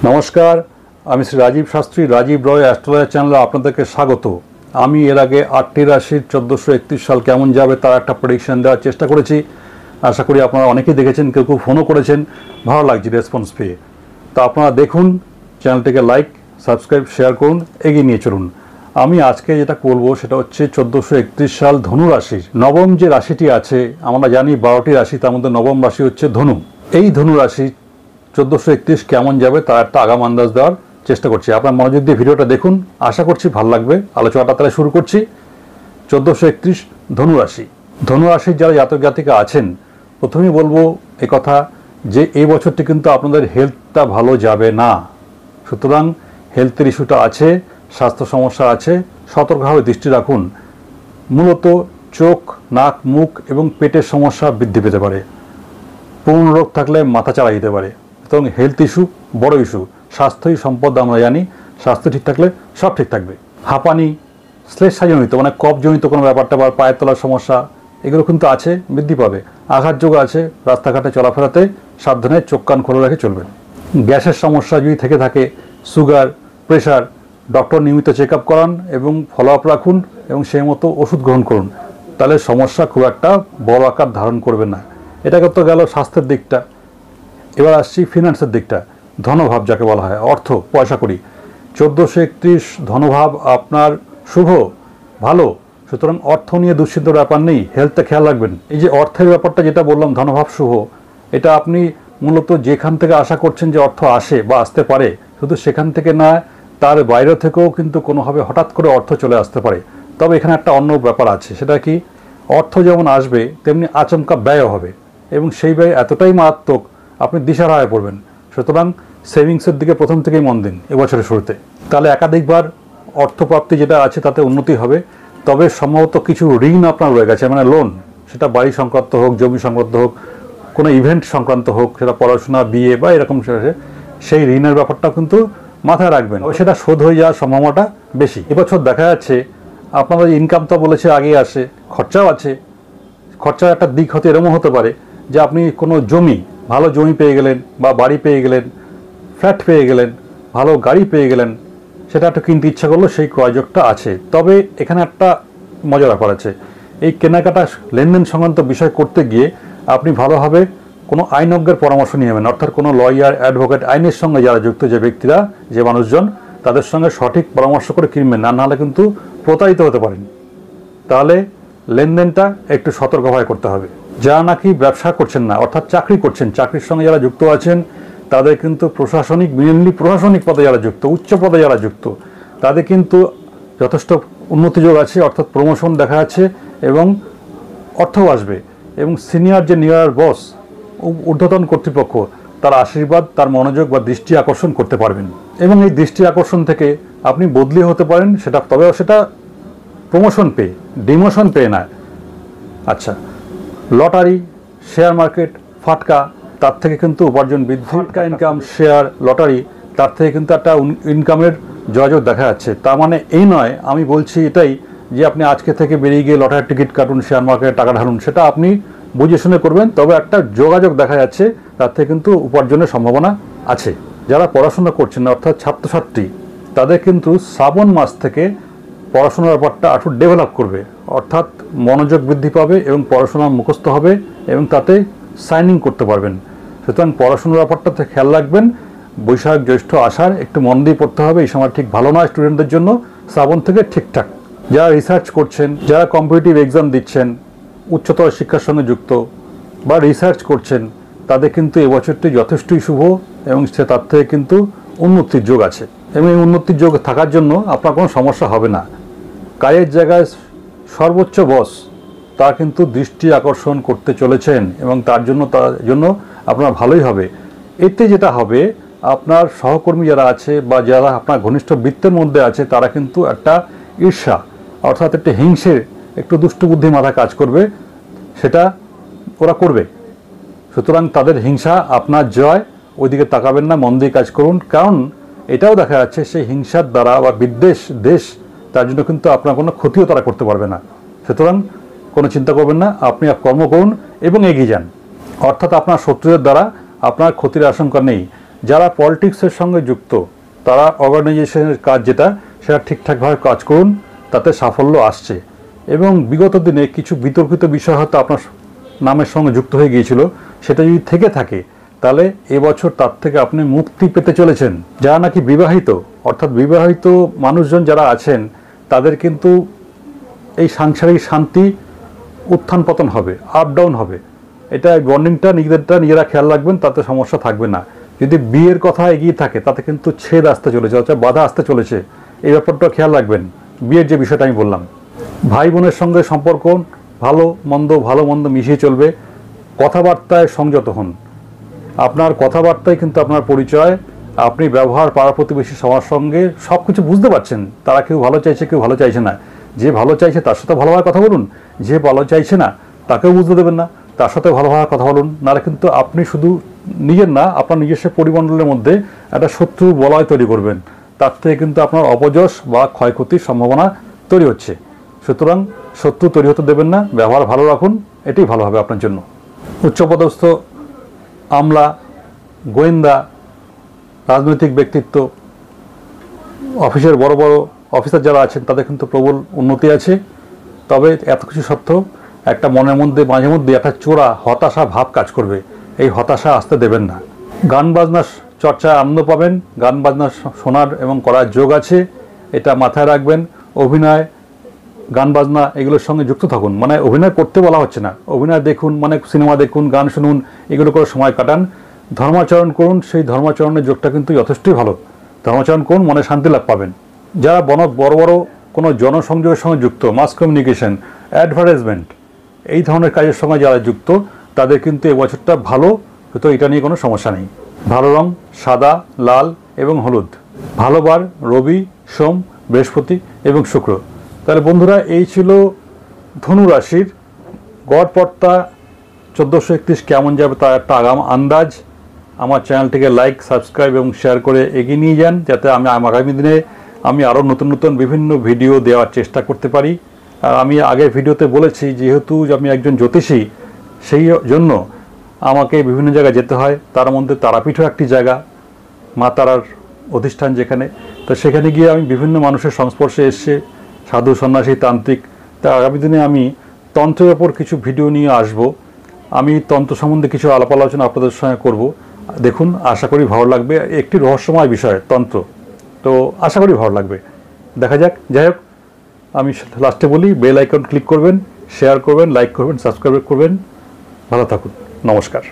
নমস্কার, আমি শ্রী রাজীব শাস্ত্রী, রাজীব রয় অ্যাস্ট্রোলজার চ্যানেলে আপনাদেরকে স্বাগত। আমি এর আগে 8টি রাশির 1431 সাল কেমন যাবে তার একটা প্রেডিকশন দেওয়ার চেষ্টা করেছি। আশা করি আপনারা অনেকেই দেখেছেন, কেউ কেউ ফোনও করেছেন, ভালো লাগছে রেসপন্স পেয়ে। তো আপনারা দেখুন, চ্যানেলটিকে লাইক, সাবস্ক্রাইব, শেয়ার করুন, এগিয়ে নিয়ে চলুন। আমি আজকে যেটা বলবো সেটা হচ্ছে 1431 সাল ধনু রাশির নবম যে রাশিটি আছে। আমরা জানি 12টি রাশি, তার মধ্যে নবম রাশি হচ্ছে ধনু। এই ধনু রাশি 1431 কেমন যাবে তার একটা আগাম আন্দাজ দেওয়ার চেষ্টা করছি। আপনার মনোযোগ দিয়ে ভিডিওটা দেখুন, আশা করছি ভালো লাগবে। আলোচনাটা তাহলে শুরু করছি। 1431 ধনু রাশি। ধনু রাশির যারা জাতক জাতিকা আছেন, প্রথমেই বলবো কথা যে এই বছরটি কিন্তু আপনাদের হেলথটা ভালো যাবে না। সুতরাং হেলথের ইস্যুটা আছে, স্বাস্থ্য সমস্যা আছে, সতর্কভাবে দৃষ্টি রাখুন। মূলত চোখ, নাক, মুখ এবং পেটের সমস্যা বৃদ্ধি পেতে পারে। পূর্ণ রোগ থাকলে মাথা চাড়া দিতে পারে। সুতরাং হেলথ ইস্যু বড় ইস্যু। স্বাস্থ্যই সম্পদ, আমরা জানি। স্বাস্থ্য ঠিক থাকলে সব ঠিক থাকবে। হাঁপানি, শ্লেষজনিত মানে কফজনিত কোনো ব্যাপারটা বা পায়ের তলার সমস্যা, এগুলো কিন্তু আছে, বৃদ্ধি পাবে। আঘাতযোগ আছে, রাস্তাঘাটে চলাফেরাতে সাবধানে চোখ কান খোলা রেখে চলবেন। গ্যাসের সমস্যা যদি থেকে থাকে, সুগার, প্রেশার, ডক্টর নিয়মিত চেক আপ করান এবং ফলো আপ রাখুন এবং সেই মতো ওষুধ গ্রহণ করুন। তাহলে সমস্যা খুব একটা বড় আকার ধারণ করবে না। এটা তো গেল স্বাস্থ্যের দিকটা। এবার আসছি ফিনান্সের দিকটা। ধনভাব যাকে বলা হয়, অর্থ, পয়সা করি। 1431 ধনভাব আপনার শুভ, ভালো। সুতরাং অর্থ নিয়ে দুশ্চিন্তার ব্যাপার নেই। হেলথটা খেয়াল রাখবেন। এই যে অর্থের ব্যাপারটা যেটা বললাম, ধনভাব শুভ, এটা আপনি মূলত যেখান থেকে আশা করছেন যে অর্থ আসে বা আসতে পারে, শুধু সেখান থেকে না, তার বাইরে থেকেও কিন্তু কোনোভাবে হঠাৎ করে অর্থ চলে আসতে পারে। তবে এখানে একটা অন্য ব্যাপার আছে, সেটা কি, অর্থ যেমন আসবে তেমনি আচমকা ব্যয়ও হবে এবং সেই ব্যয় এতটাই মারাত্মক আপনি দিশাহারায় পড়বেন। সুতরাং সেভিংসের দিকে প্রথম থেকেই মন দিন এবছরের শুরুতে। তাহলে একাধিকবার অর্থপ্রাপ্তি যেটা আছে তাতে উন্নতি হবে। তবে সম্ভবত কিছু ঋণ আপনার রয়ে গেছে, মানে লোন, সেটা বাড়ি সংক্রান্ত হোক, জমি সংক্রান্ত হোক, কোনো ইভেন্ট সংক্রান্ত হোক, সেটা পড়াশোনা, বিয়ে বা এরকম, সেই ঋণের ব্যাপারটা কিন্তু মাথায় রাখবেন। সেটা শোধ হয়ে যাওয়ার সম্ভাবনাটা বেশি। এবছর দেখা যাচ্ছে আপনাদের ইনকাম তো বলেছে আগেই আসে, খরচাও আছে। খরচার একটা দিক হতে এরকম হতে পারে যে আপনি কোনো জমি, ভালো জমি পেয়ে গেলেন বা বাড়ি পেয়ে গেলেন, ফ্ল্যাট পেয়ে গেলেন, ভালো গাড়ি পেয়ে গেলেন, সেটা একটু কিনতে ইচ্ছা করলো, সেই ক্রয়যোগটা আছে। তবে এখানে একটা মজার ব্যাপার আছে। এই কেনাকাটা লেনদেন সংক্রান্ত বিষয় করতে গিয়ে আপনি ভালোভাবে কোনো আইনজ্ঞের পরামর্শ নিয়ে নেবেন। অর্থাৎ কোনো লয়ার, অ্যাডভোকেট, আইনের সঙ্গে যারা যুক্ত যে ব্যক্তিরা, যে মানুষজন, তাদের সঙ্গে সঠিক পরামর্শ করে কিনবেন, না নাহলে কিন্তু প্রতারিত হতে পারেন। তাহলে লেনদেনটা একটু সতর্কভাবে করতে হবে। যারা নাকি ব্যবসা করছেন না, অর্থাৎ চাকরি করছেন, চাকরির সঙ্গে যারা যুক্ত আছেন, তাদের কিন্তু প্রশাসনিক, মেনলি প্রশাসনিক পদে যারা যুক্ত, উচ্চ পদে যারা যুক্ত, তাদের কিন্তু যথেষ্ট উন্নতিযোগ আছে। অর্থাৎ প্রমোশন দেখা যাচ্ছে এবং অর্থও আসবে। এবং সিনিয়র যে নিয়ার বস, ঊর্ধ্বতন কর্তৃপক্ষ, তার আশীর্বাদ, তার মনোযোগ বা দৃষ্টি আকর্ষণ করতে পারবেন এবং এই দৃষ্টি আকর্ষণ থেকে আপনি বদলি হতে পারেন। সেটা তবেও সেটা প্রমোশন পেয়ে, ডিমোশন পেয়ে না। আচ্ছা, লটারি, শেয়ার মার্কেট, ফাটকা, তার থেকে কিন্তু উপার্জন বৃদ্ধি। ফাটকা ইনকাম, শেয়ার, লটারি, তার থেকে কিন্তু একটা ইনকামের যোগাযোগ দেখা যাচ্ছে। তার মানে এই নয়, আমি বলছি এটাই যে আপনি আজকে থেকে বেরিয়ে গিয়ে লটারির টিকিট কাটুন, শেয়ার মার্কেটে টাকা ঢালুন, সেটা আপনি বুঝে শুনে করবেন। তবে একটা যোগাযোগ দেখা যাচ্ছে, তার থেকে কিন্তু উপার্জনের সম্ভাবনা আছে। যারা পড়াশোনা করছেন, অর্থাৎ ছাত্রছাত্রী, তাদের কিন্তু শ্রাবণ মাস থেকে পড়াশোনার ব্যাপারটা আরও ডেভেলপ করবে। অর্থাৎ মনোযোগ বৃদ্ধি পাবে এবং পড়াশোনা মুখস্থ হবে এবং তাতে সাইনিং করতে পারবেন। সুতরাং পড়াশোনার ব্যাপারটাতে খেয়াল রাখবেন। বৈশাখ, জ্যৈষ্ঠ, আষাঢ় একটু মন দিয়ে পড়তে হবে। এই সময় ঠিক ভালো নয় স্টুডেন্টদের জন্য। শ্রাবণ থেকে ঠিকঠাক। যারা রিসার্চ করছেন, যারা কম্পিটিটিভ এক্সাম দিচ্ছেন, উচ্চতর শিক্ষার সঙ্গে যুক্ত বা রিসার্চ করছেন, তাদের কিন্তু এবছরটি যথেষ্টই শুভ এবং তার থেকে কিন্তু উন্নতির যোগ আছে। এবং এই উন্নতির যোগ থাকার জন্য আপনার কোনো সমস্যা হবে না। কাজের জায়গায় সর্বোচ্চ বস, তা কিন্তু দৃষ্টি আকর্ষণ করতে চলেছেন এবং তার জন্য আপনার ভালোই হবে। এতে যেটা হবে, আপনার সহকর্মী যারা আছে বা যারা আপনার ঘনিষ্ঠ বৃত্তের মধ্যে আছে, তারা কিন্তু একটা ঈর্ষা, অর্থাৎ একটা হিংসের, একটু দুষ্ট বুদ্ধি মাথা কাজ করবে, সেটা ওরা করবে। সুতরাং তাদের হিংসা আপনার জয়, ওইদিকে তাকাবেন না, মন দিয়ে কাজ করুন। কারণ এটাও দেখা যাচ্ছে সেই হিংসার দ্বারা বা বিদ্বেষ, দেশ, তার জন্য কিন্তু আপনার কোনো ক্ষতিও তারা করতে পারবে না। সুতরাং কোনো চিন্তা করবেন না, আপনি কর্ম করুন এবং এগিয়ে যান। অর্থাৎ আপনার শত্রুদের দ্বারা আপনার ক্ষতির আশঙ্কা নেই। যারা পলিটিক্সের সঙ্গে যুক্ত তারা অর্গানাইজেশনের কাজ যেটা সেটা ঠিকঠাকভাবে কাজ করুন, তাতে সাফল্য আসছে। এবং বিগত দিনে কিছু বিতর্কিত বিষয় হয়তো আপনার নামের সঙ্গে যুক্ত হয়ে গিয়েছিল, সেটা যদি থেকে থাকে তাহলে এবছর তার থেকে আপনি মুক্তি পেতে চলেছেন। যারা নাকি বিবাহিত, অর্থাৎ বিবাহিত মানুষজন যারা আছেন, তাদের কিন্তু এই সাংসারিক শান্তি উত্থান পতন হবে, আপ ডাউন হবে। এটা বন্ডিংটা নিজেরা খেয়াল রাখবেন, তাতে সমস্যা থাকবে না। যদি বিয়ের কথা এগিয়ে থাকে তাতে কিন্তু ছেদ আসতে চলেছে, অর্থাৎ বাধা আসতে চলেছে, এই ব্যাপারটা খেয়াল রাখবেন। বিয়ের যে বিষয়টা আমি বললাম, ভাই বোনের সঙ্গে সম্পর্ক ভালো মন্দ মিশিয়ে চলবে। কথাবার্তায় সংযত হন, আপনার কথাবার্তায় কিন্তু আপনার পরিচয়। আপনি ব্যবহার পাড়া প্রতিবেশী সবার সঙ্গে সব কিছু বুঝতে পারছেন, তারা কেউ ভালো চাইছে কেউ ভালো চাইছে না। যে ভালো চাইছে তার সাথে ভালোভাবে কথা বলুন, যে ভালো চাইছে না তাকেও বুঝতে দেবেন না, তার সাথে ভালোভাবে কথা বলুন। নাহলে কিন্তু আপনি শুধু নিজের না, আপনার নিজস্ব পরিমণ্ডলের মধ্যে একটা শত্রু বলয় তৈরি করবেন। তার থেকে কিন্তু আপনার অপযশ বা ক্ষয়ক্ষতির সম্ভাবনা তৈরি হচ্ছে। সুতরাং শত্রু তৈরি হতে দেবেন না, ব্যবহার ভালো রাখুন, এটাই ভালো হবে আপনার জন্য। উচ্চপদস্থ আমলা, গোয়েন্দা, রাজনৈতিক ব্যক্তিত্ব, অফিসের বড় বড় অফিসার যারা আছেন তাদের কিন্তু প্রবল উন্নতি আছে। তবে এত কিছু সত্ত্বেও একটা মনের মধ্যে মাঝে মধ্যে একটা চোরা হতাশা ভাব কাজ করবে, এই হতাশা আসতে দেবেন না। গান বাজনা চর্চায় আনন্দ পাবেন, গান বাজনা শোনার এবং করার যোগ আছে, এটা মাথায় রাখবেন। অভিনয়, গান বাজনা এগুলোর সঙ্গে যুক্ত থাকুন, মানে অভিনয় করতে বলা হচ্ছে না, অভিনয় দেখুন, মানে সিনেমা দেখুন, গান শুনুন, এগুলো করে সময় কাটান। ধর্মাচরণ করুন, সেই ধর্মাচরণের যোগটা কিন্তু যথেষ্টই ভালো। ধর্মাচরণ করুন, মনে শান্তি লাভ পাবেন। যারা বড় বড় কোনো জনসংযোগের সঙ্গে যুক্ত, মাস কমিউনিকেশন, অ্যাডভার্টাইজমেন্ট, এই ধরনের কাজের সঙ্গে যারা যুক্ত তাদের কিন্তু এবছরটা ভালো, হয়তো এটা নিয়ে কোনো সমস্যা নেই। ভালো রং সাদা, লাল এবং হলুদ। ভালো বার রবি, সোম, বৃহস্পতি এবং শুক্র। তাহলে বন্ধুরা, এই ছিল ধনু রাশির গড়পড়তা 1431 কেমন যাবে তার একটা আগাম আন্দাজ। আমার চ্যানেলটিকে লাইক, সাবস্ক্রাইব এবং শেয়ার করে এগিয়ে নিয়ে যান, যাতে আমি আগামী দিনে আরও নতুন নতুন বিভিন্ন ভিডিও দেওয়ার চেষ্টা করতে পারি। আর আমি আগের ভিডিওতে বলেছি, যেহেতু আমি একজন জ্যোতিষী, সেই জন্য আমাকে বিভিন্ন জায়গায় যেতে হয়। তার মধ্যে তারাপীঠও একটি জায়গা, মা তারার অধিষ্ঠান যেখানে। তো সেখানে গিয়ে আমি বিভিন্ন মানুষের সংস্পর্শে এসে, সাধু সন্ন্যাসী, তান্ত্রিক। তা আগামী দিনে আমি তন্ত্রের ওপর কিছু ভিডিও নিয়ে আসব। আমি তন্ত্র সম্বন্ধে কিছু আলাপ আলোচনা আপনাদের সঙ্গে করব। দেখুন, আশা করি ভালো লাগবে। একটি রহস্যময় বিষয় তন্ত্র, তো আশা করি ভালো লাগবে, দেখা যাক। যাই হোক, আমি লাস্টে বলি, বেল আইকন ক্লিক করবেন, শেয়ার করবেন, লাইক করবেন, সাবস্ক্রাইব করবেন। ভালো থাকুন, নমস্কার।